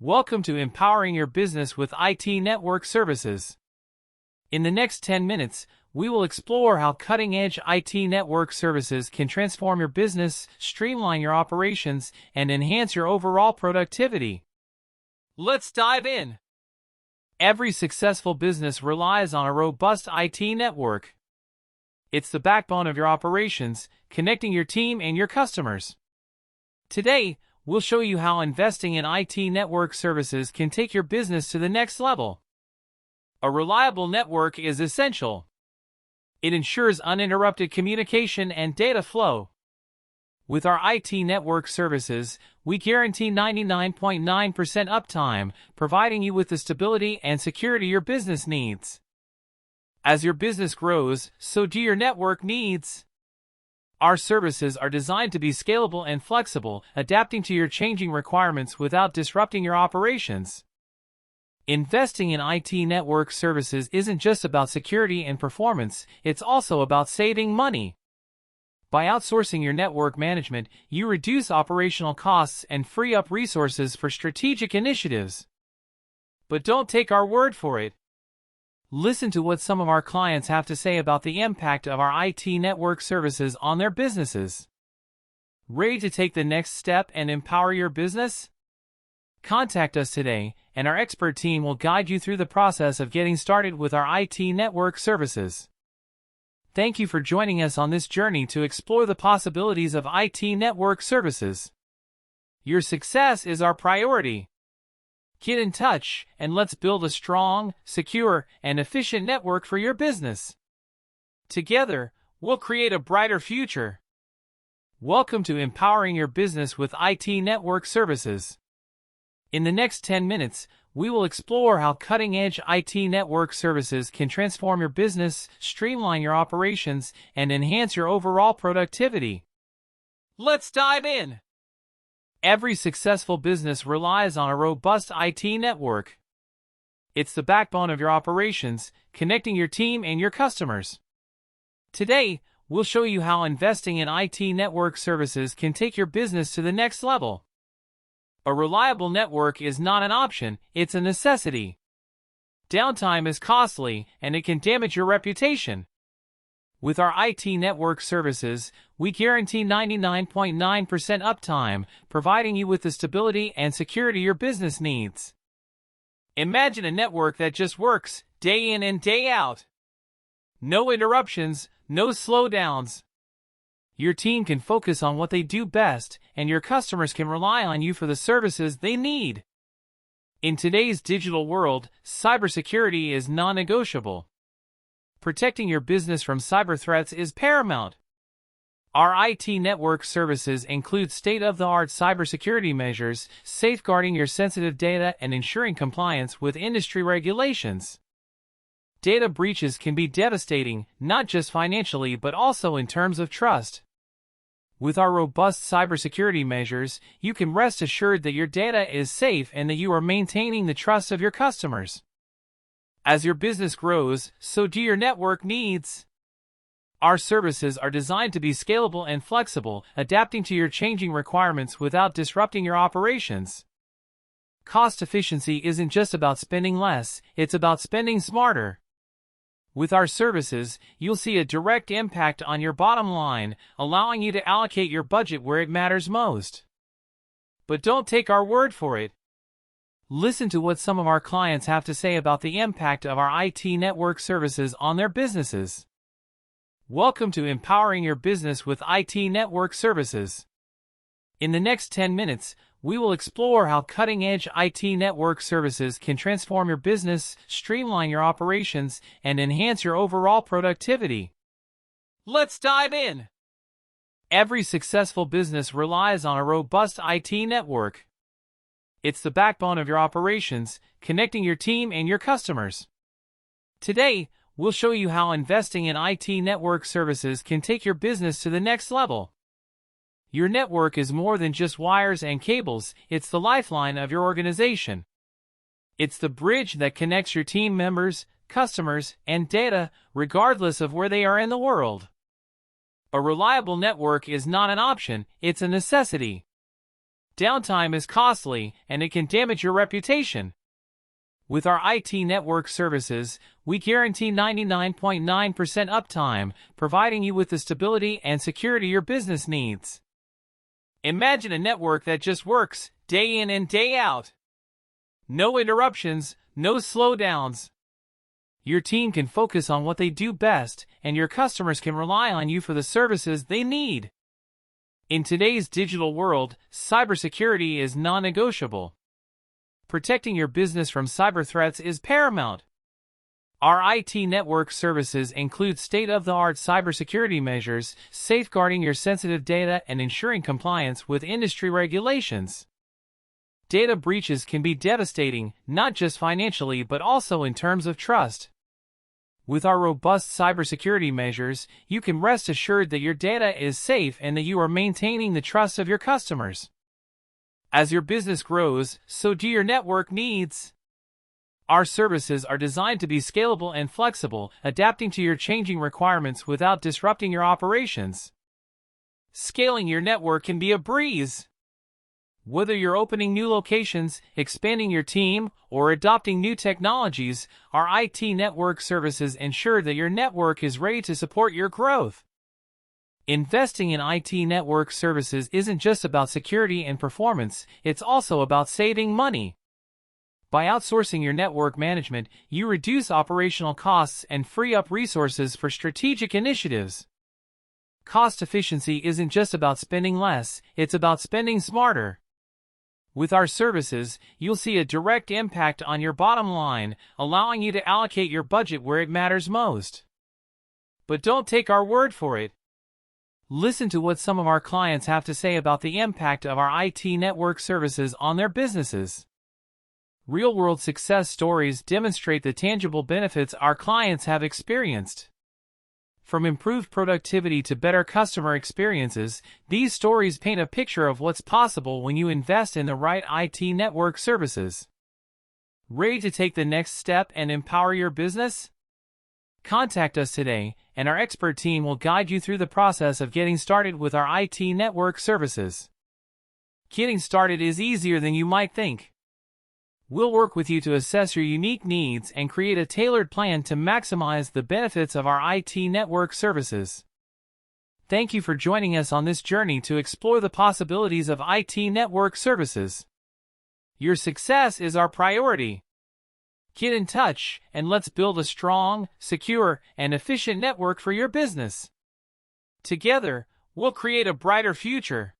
Welcome to Empowering Your Business with IT Network Services. In the next 10 minutes, we will explore how cutting-edge IT network services can transform your business, streamline your operations, and enhance your overall productivity. Let's dive in. Every successful business relies on a robust IT network. It's the backbone of your operations, connecting your team and your customers. Today, we'll show you how investing in IT network services can take your business to the next level. A reliable network is essential. It ensures uninterrupted communication and data flow. With our IT network services, we guarantee 99.9% uptime, providing you with the stability and security your business needs. As your business grows, so do your network needs. Our services are designed to be scalable and flexible, adapting to your changing requirements without disrupting your operations. Investing in IT network services isn't just about security and performance, it's also about saving money. By outsourcing your network management, you reduce operational costs and free up resources for strategic initiatives. But don't take our word for it. Listen to what some of our clients have to say about the impact of our IT network services on their businesses. Ready to take the next step and empower your business? Contact us today, and our expert team will guide you through the process of getting started with our IT network services. Thank you for joining us on this journey to explore the possibilities of IT network services. Your success is our priority. Get in touch, and let's build a strong, secure, and efficient network for your business. Together, we'll create a brighter future. Welcome to Empowering Your Business with IT Network Services. In the next 10 minutes, we will explore how cutting-edge IT network services can transform your business, streamline your operations, and enhance your overall productivity. Let's dive in. Every successful business relies on a robust IT network. It's the backbone of your operations, connecting your team and your customers. Today, we'll show you how investing in IT network services can take your business to the next level. A reliable network is not an option, it's a necessity. Downtime is costly, and it can damage your reputation. With our IT network services, we guarantee 99.9% uptime, providing you with the stability and security your business needs. Imagine a network that just works, day in and day out. No interruptions, no slowdowns. Your team can focus on what they do best, and your customers can rely on you for the services they need. In today's digital world, cybersecurity is non-negotiable. Protecting your business from cyber threats is paramount. Our IT network services include state-of-the-art cybersecurity measures, safeguarding your sensitive data and ensuring compliance with industry regulations. Data breaches can be devastating, not just financially but also in terms of trust. With our robust cybersecurity measures, you can rest assured that your data is safe and that you are maintaining the trust of your customers. As your business grows, so do your network needs. Our services are designed to be scalable and flexible, adapting to your changing requirements without disrupting your operations. Cost efficiency isn't just about spending less, it's about spending smarter. With our services, you'll see a direct impact on your bottom line, allowing you to allocate your budget where it matters most. But don't take our word for it. Listen to what some of our clients have to say about the impact of our IT network services on their businesses. Welcome to Empowering Your Business with IT Network Services. In the next 10 minutes, we will explore how cutting-edge IT network services can transform your business, streamline your operations, and enhance your overall productivity. Let's dive in. Every successful business relies on a robust IT network. It's the backbone of your operations, connecting your team and your customers. Today, we'll show you how investing in IT network services can take your business to the next level. Your network is more than just wires and cables, it's the lifeline of your organization. It's the bridge that connects your team members, customers, and data, regardless of where they are in the world. A reliable network is not an option, it's a necessity. Downtime is costly, and it can damage your reputation. With our IT network services, we guarantee 99.9% uptime, providing you with the stability and security your business needs. Imagine a network that just works, day in and day out. No interruptions, no slowdowns. Your team can focus on what they do best, and your customers can rely on you for the services they need. In today's digital world, cybersecurity is non-negotiable. Protecting your business from cyber threats is paramount. Our IT network services include state-of-the-art cybersecurity measures, safeguarding your sensitive data and ensuring compliance with industry regulations. Data breaches can be devastating, not just financially but also in terms of trust. With our robust cybersecurity measures, you can rest assured that your data is safe and that you are maintaining the trust of your customers. As your business grows, so do your network needs. Our services are designed to be scalable and flexible, adapting to your changing requirements without disrupting your operations. Scaling your network can be a breeze. Whether you're opening new locations, expanding your team, or adopting new technologies, our IT network services ensure that your network is ready to support your growth. Investing in IT network services isn't just about security and performance, it's also about saving money. By outsourcing your network management, you reduce operational costs and free up resources for strategic initiatives. Cost efficiency isn't just about spending less, it's about spending smarter. With our services, you'll see a direct impact on your bottom line, allowing you to allocate your budget where it matters most. But don't take our word for it. Listen to what some of our clients have to say about the impact of our IT network services on their businesses. Real-world success stories demonstrate the tangible benefits our clients have experienced. From improved productivity to better customer experiences, these stories paint a picture of what's possible when you invest in the right IT network services. Ready to take the next step and empower your business? Contact us today, and our expert team will guide you through the process of getting started with our IT network services. Getting started is easier than you might think. We'll work with you to assess your unique needs and create a tailored plan to maximize the benefits of our IT network services. Thank you for joining us on this journey to explore the possibilities of IT network services. Your success is our priority. Get in touch, and let's build a strong, secure, and efficient network for your business. Together, we'll create a brighter future.